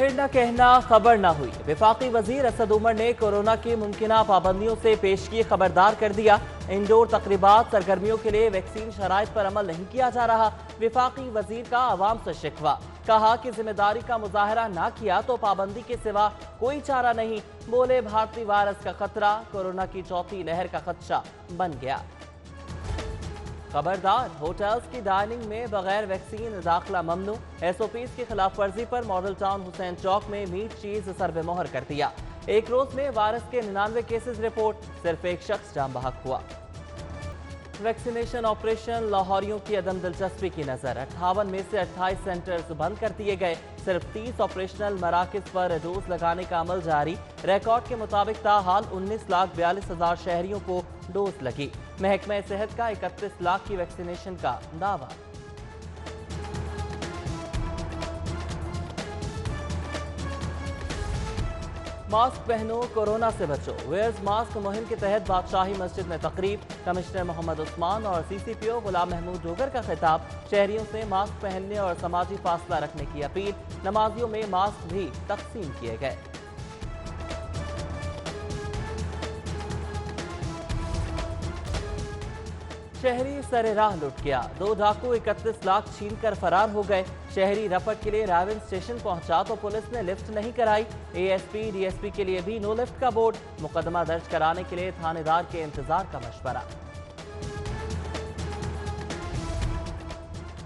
फिर न कहना खबर न हुई। वफाकी वजीर असद उमर ने कोरोना की मुमकिना पाबंदियों से पेशगी खबरदार कर दिया। इंडोर तकरीबात सरगर्मियों के लिए वैक्सीन शराइत पर अमल नहीं किया जा रहा। वफाकी वजीर का आवाम से शिकवा, कहा कि जिम्मेदारी का मुजाहरा ना किया तो पाबंदी के सिवा कोई चारा नहीं। बोले भारतीय वायरस का खतरा कोरोना की चौथी लहर का खदशा बन गया। खबरदार, होटल्स की डाइनिंग में बगैर वैक्सीन दाखिला ममनू। SOPs की खिलाफ वर्जी पर मॉडल टाउन हुसैन चौक में मीट चीज सरबे मोहर कर दिया। एक रोज में वायरस के 99 केसेस रिपोर्ट, सिर्फ एक शख्स जान बहक हुआ। वैक्सीनेशन ऑपरेशन लाहौरियों की अदम दिलचस्पी की नजर, 58 में से 28 सेंटर्स बंद कर दिए गए। सिर्फ 30 ऑपरेशनल मराकज पर डोज लगाने का अमल जारी। रिकॉर्ड के मुताबिक ताहाल 19,42,000 शहरियों को डोज लगी। महकमा सेहत का 31 लाख की वैक्सीनेशन का दावा। मास्क पहनो, कोरोना से बचो। वेयर्स मास्क मुहिम के तहत बादशाही मस्जिद में तकरीब। कमिश्नर मोहम्मद उस्मान और CCPO गुलाम महमूद जोगर का खिताब। शहरियों से मास्क पहनने और समाजी फासला रखने की अपील। नमाजियों में मास्क भी तकसीम किए गए। शहरी सरे राह लुट गया, 2 डाकू 31 लाख छीन कर फरार हो गए। शहरी रपट के लिए राविन स्टेशन पहुंचा तो पुलिस ने लिफ्ट नहीं कराई। ASP DSP के लिए भी नो लिफ्ट का बोर्ड। मुकदमा दर्ज कराने के लिए थानेदार के इंतजार का मशवरा।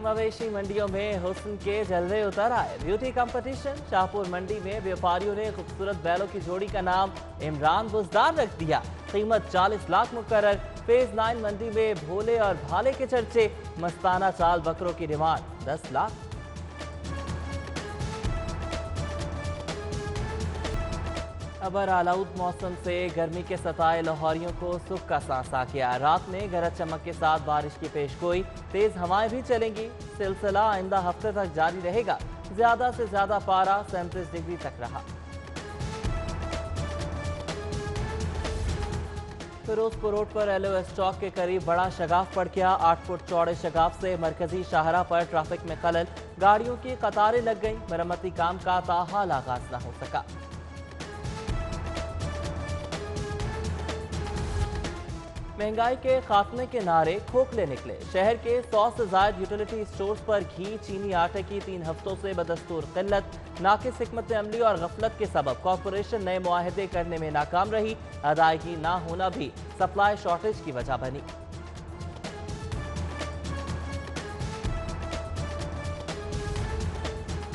मवेशी मंडियों में हुस्न के जलवे उतर आए। ब्यूटी कंपटीशन, शाहपुर मंडी में व्यापारियों ने खूबसूरत बैलों की जोड़ी का नाम इमरान बुजदार रख दिया। कीमत 40 लाख मुकर्रर। फेज 9 मंडी में भोले और भाले के चर्चे। मस्ताना चाल बकरों की डिमांड 10 लाख। अबर आलूद मौसम से गर्मी के सताए लाहौरियों को सुख का सांस आ गया। रात में गरज चमक के साथ बारिश की पेशगोई, तेज हवाएं भी चलेंगी। सिलसिला आइंदा हफ्ते तक जारी रहेगा। ज्यादा से ज्यादा पारा 37 डिग्री तक रहा। फिरोजपुर रोड पर LOS चौक के करीब बड़ा शगाफ पड़ गया। 8 फुट चौड़े शगाफ से मरकजी शाहरा पर ट्रैफिक में खलल, गाड़ियों की कतारें लग गईं। मरम्मती काम का ताहाल आगाज न हो सका। महंगाई के खात्मे के नारे खोखले निकले। शहर के 100 से ज्यादा यूटिलिटी स्टोर्स पर घी, चीनी, आटे की 3 हफ्तों से बदस्तूर किल्लत। नाकिस हिकमत अमली और गफलत के सबब कॉरपोरेशन नए मुआहदे करने में नाकाम रही। अदायगी ना होना भी सप्लाई शॉर्टेज की वजह बनी।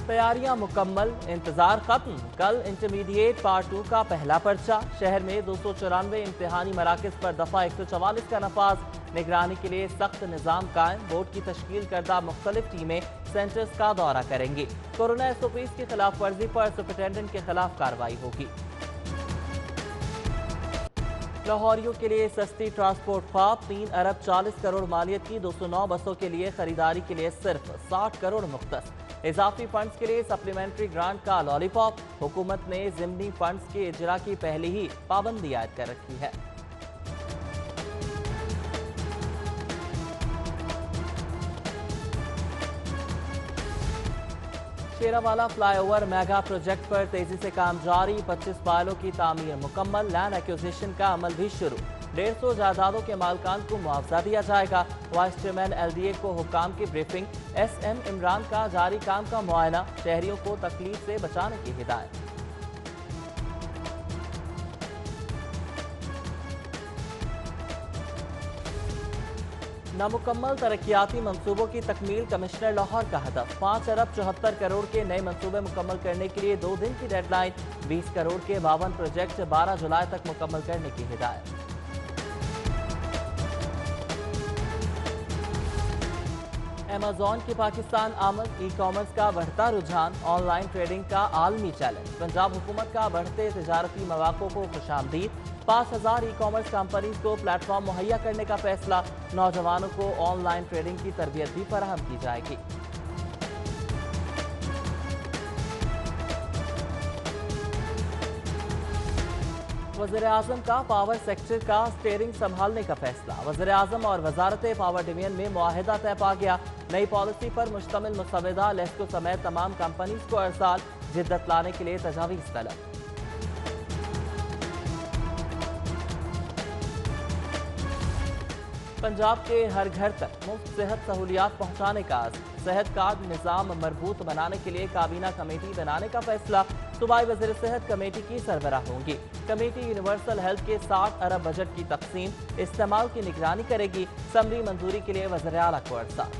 तैयारियां मुकम्मल, इंतजार खत्म। कल इंटरमीडिएट पार्ट 2 का पहला पर्चा। शहर में 294 इम्तिहानी मराकज पर दफा 144 का नफाज। निगरानी के लिए सख्त निजाम कायम। बोर्ड की तश्कील करदा मुख्तलिफ टीमें सेंटर्स का दौरा करेंगी। कोरोना SOPs की खिलाफ वर्जी पर सुपरिटेंडेंट के खिलाफ कार्रवाई होगी। लाहौरियों के लिए सस्ती ट्रांसपोर्ट ख्वाब, 3 अरब 40 करोड़ मालियत की 209 बसों के लिए खरीदारी के लिए सिर्फ 60 करोड़ मुख्तस। इजाफी फंड्स के लिए सप्लीमेंट्री ग्रांट का लॉलीपॉप। हुकूमत ने जिमनी फंड्स के इजरा की पहले ही पाबंदी आयद कर रखी है। शेरावाला फ्लाईओवर मेगा प्रोजेक्ट पर तेजी से काम जारी। 25 पायलों की तामीर मुकम्मल। लैंड एक्विजिशन का अमल भी शुरू। 150 जायदादों के मालकान को मुआवजा दिया जाएगा। वाइस चेयरमैन LDA को हुक्काम की ब्रीफिंग। SM इमरान का जारी काम का मुआयना। शहरियों को तकलीफ से बचाने की हिदायत। नामुकम्मल तरक्याती मंसूबों की तकमील कमिश्नर लाहौर का हदफ। 5 अरब 74 करोड़ के नए मंसूबे मुकम्मल करने के लिए 2 दिन की डेडलाइन। 20 करोड़ के 52 प्रोजेक्ट 12 जुलाई तक मुकम्मल करने की हिदायत। अमेज़न की पाकिस्तान आमद, ई-कॉमर्स का बढ़ता रुझान, ऑनलाइन ट्रेडिंग का आलमी चैलेंज। पंजाब हुकूमत का बढ़ते तजारती मौक़ों को खुशामदीद। 5000 ई-कॉमर्स कंपनीज को प्लेटफॉर्म मुहैया करने का फैसला। नौजवानों को ऑनलाइन ट्रेडिंग की तरबियत भी फराहम की जाएगी। वज़ीर-ए-आज़म का पावर सेक्टर का स्टीयरिंग संभालने का फैसला। वज़ीर-ए-आज़म और वज़ारत पावर डिवीजन में मुआहिदा तय पा गया। नई पॉलिसी पर मुश्तमिल मुसवदा लेस्को समेत तमाम कंपनीज को अरसाल, जिद्दत लाने के लिए तजावीज़ तलब। पंजाब के हर घर तक मुफ्त सेहत सहूलियात पहुंचाने का अज़्म, सेहत कार्ड निज़ाम मरबूत बनाने के लिए काबीना कमेटी बनाने का फैसला। सूबाई वज़ीर सेहत कमेटी की सरबराह होंगी। कमेटी यूनिवर्सल हेल्थ के 60 अरब बजट की तकसीम, इस्तेमाल की निगरानी करेगी। समरी मंजूरी के लिए वज़ीर आला को अरसा।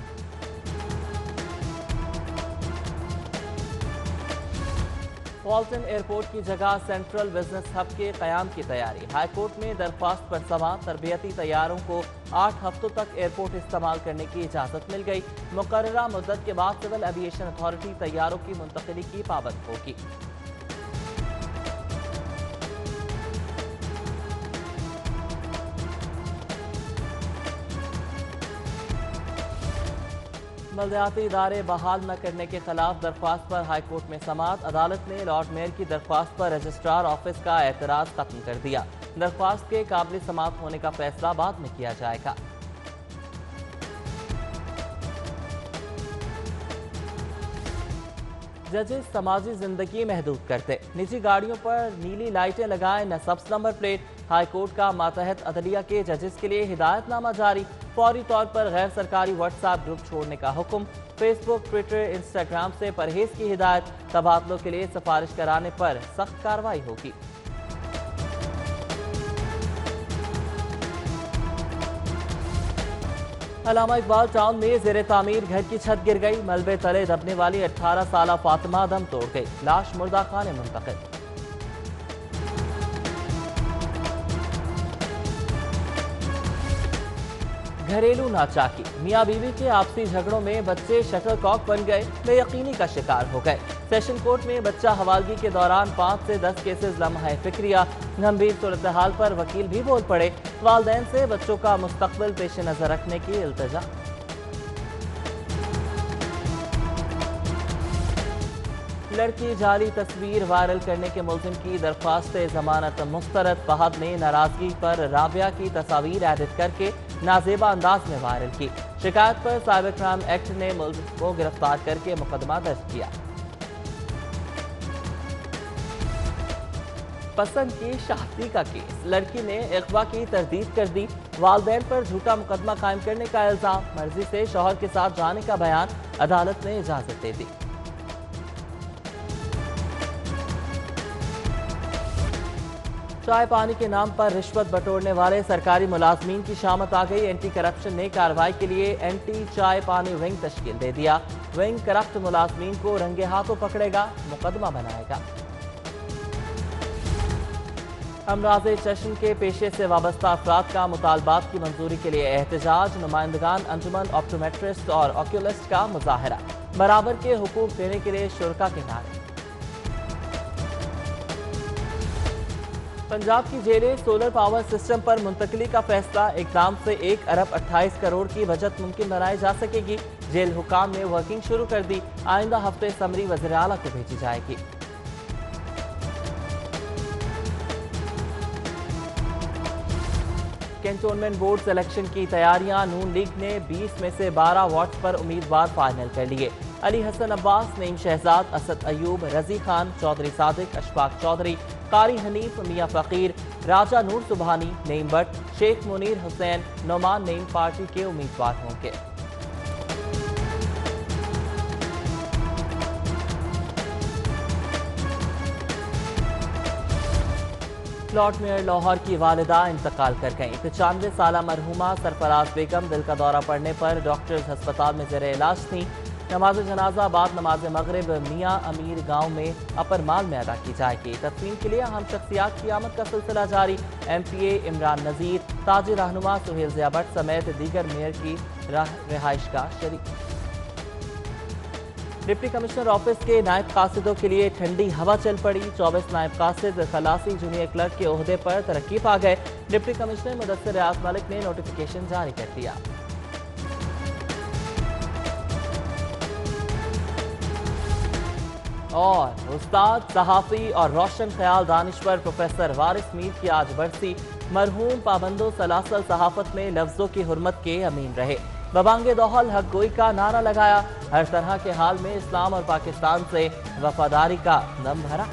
वाल्टन एयरपोर्ट की जगह सेंट्रल बिजनेस हब के क़याम की तैयारी। हाईकोर्ट में दरख्वास्त पर समा तरबियती तैयारों को 8 हफ्तों तक एयरपोर्ट इस्तेमाल करने की इजाज़त मिल गई। मुकर्ररा मुद्दत के बाद सिविल एविएशन अथॉरिटी तैयारों की मुंतकिली की पाबंद होगी। बलदियाती इदारे बहाल न करने के खिलाफ दरख्वास्त पर हाईकोर्ट में समाअत। अदालत ने लॉर्ड मेयर की दरख्वास्त पर रजिस्ट्रार ऑफिस का एतराज़ खत्म कर दिया। दरख्वास्त के काबिल समाअत होने का फैसला बाद में किया जाएगा। जजेस समाजी जिंदगी महदूद करते, निजी गाड़ियों पर नीली लाइटें लगाएं न सब्ज नंबर प्लेट। हाईकोर्ट का मातहत अदलिया के जजेस के लिए हिदायतनामा जारी। फौरी तौर पर गैर सरकारी व्हाट्सएप ग्रुप छोड़ने का हुक्म। फेसबुक, ट्विटर, इंस्टाग्राम से परहेज की हिदायत। तबादलों के लिए सिफारिश कराने पर सख्त कार्रवाई होगी। अल्लामा इकबाल टाउन में जेर तामीर घर की छत गिर गई। मलबे तले दबने वाली 18 साला फातिमा दम तोड़ गई। लाश मुर्दा खाने मुंतकिल। घरेलू नाचाकी, मियाँ बीवी के आपसी झगड़ों में बच्चे शटल कॉक बन गए, बेयकीनी का शिकार हो गए। सेशन कोर्ट में बच्चा हवालगी के दौरान 5 से 10 केसेस लम्हा फिक्रिया। गंभीर सूरत हाल पर वकील भी बोल पड़े। वालदैन से बच्चों का मुस्तकबिल पेश नजर रखने की इल्तिजा। लड़की जाली तस्वीर वायरल करने के मुल्जिम की दरख्वास्त जमानत मुस्तरद। फहद ने नाराजगी पर राबिया की तस्वीर एडिट करके नाजेबा अंदाज में वायरल की। शिकायत पर साइबर क्राइम एक्ट ने मुल्जिम को गिरफ्तार करके मुकदमा दर्ज किया। पसंद की शादी का केस, लड़की ने इख्वा की तरदीद कर दी। वालदैन पर झूठा मुकदमा कायम करने का इल्जाम। मर्जी से शौहर के साथ जाने का बयान, अदालत ने इजाजत दे दी। चाय पानी के नाम पर रिश्वत बटोरने वाले सरकारी मुलाजमीन की शामत आ गई। एंटी करप्शन ने कार्रवाई के लिए एंटी चाय पानी विंग तश्कील दे दिया। विंग करप्ट मुलाजमीन को रंगे हाथों पकड़ेगा, मुकदमा बनाएगा। अमराज़े चश्म के पेशे से वाबस्ता अफराद का मुतालबात की मंजूरी के लिए एहतजाज। नुमाइंदगान अंजुमन ऑप्टोमेट्रिस्ट और ऑक्यूलिस्ट का मुजाहरा। बराबर के हुकूक देने के लिए शुरा के नारे। पंजाब की जेलें सोलर पावर सिस्टम पर मुंतकली का फैसला। इकदाम से 1 अरब 28 करोड़ की बचत मुमकिन बनाई जा सकेगी। जेल हुकाम ने वर्किंग शुरू कर दी। आइंदा हफ्ते समरी वज़ीर आला को भेजी जाएगी। कैंटोनमेंट बोर्ड सिलेक्शन की तैयारियां। नून लीग ने 20 में से 12 वार्ड्स पर उम्मीदवार फाइनल कर लिए। अली हसन अब्बास, नईम शहजाद, असद अयूब, रजी खान, चौधरी सादिक, अशफाक चौधरी, कारी हनीफ, मियाँ फ़कीर, राजा नूर सुबहानी, नईम भट्ट, शेख मुनीर हुसैन, नोमान नईम पार्टी के उम्मीदवार होंगे। लॉर्ड मेयर लाहौर की वालिदा इंतकाल कर गईं। 95 साला मरहूमा सरफराज बेगम दिल का दौरा पड़ने पर डॉक्टर्स अस्पताल में ज़ेर इलाज थी। नमाज जनाजा बाद नमाज मगरिब मियाँ अमीर गांव में अपर माल में अदा की जाएगी। तदफीन के लिए अहम शख्सियात की आमद का सिलसिला जारी। MPA इमरान नज़ीर, ताजी रहनुमा सुहेल ज़िया भट्ट समेत दीगर मेयर की रिहाइश का शरीक। डिप्टी कमिश्नर ऑफिस के नायब कासिदों के लिए ठंडी हवा चल पड़ी। 24 नायब कासिद खलासी जूनियर क्लर्क के ओहदे पर तरक्की पा गए। डिप्टी कमिश्नर मुदस्सिर रियाज मलिक ने नोटिफिकेशन जारी कर दिया। और उस्ताद, सहाफ़ी और रोशन ख्याल दानिश्वर प्रोफेसर वारिस मीर की आज बरसी। मरहूम पाबंदो सलासल सहाफत में लफ्जों की हुर्मत के अमीन रहे। बबांगे दोहल हक गोई का नारा लगाया। हर तरह के हाल में इस्लाम और पाकिस्तान से वफादारी का दम भरा।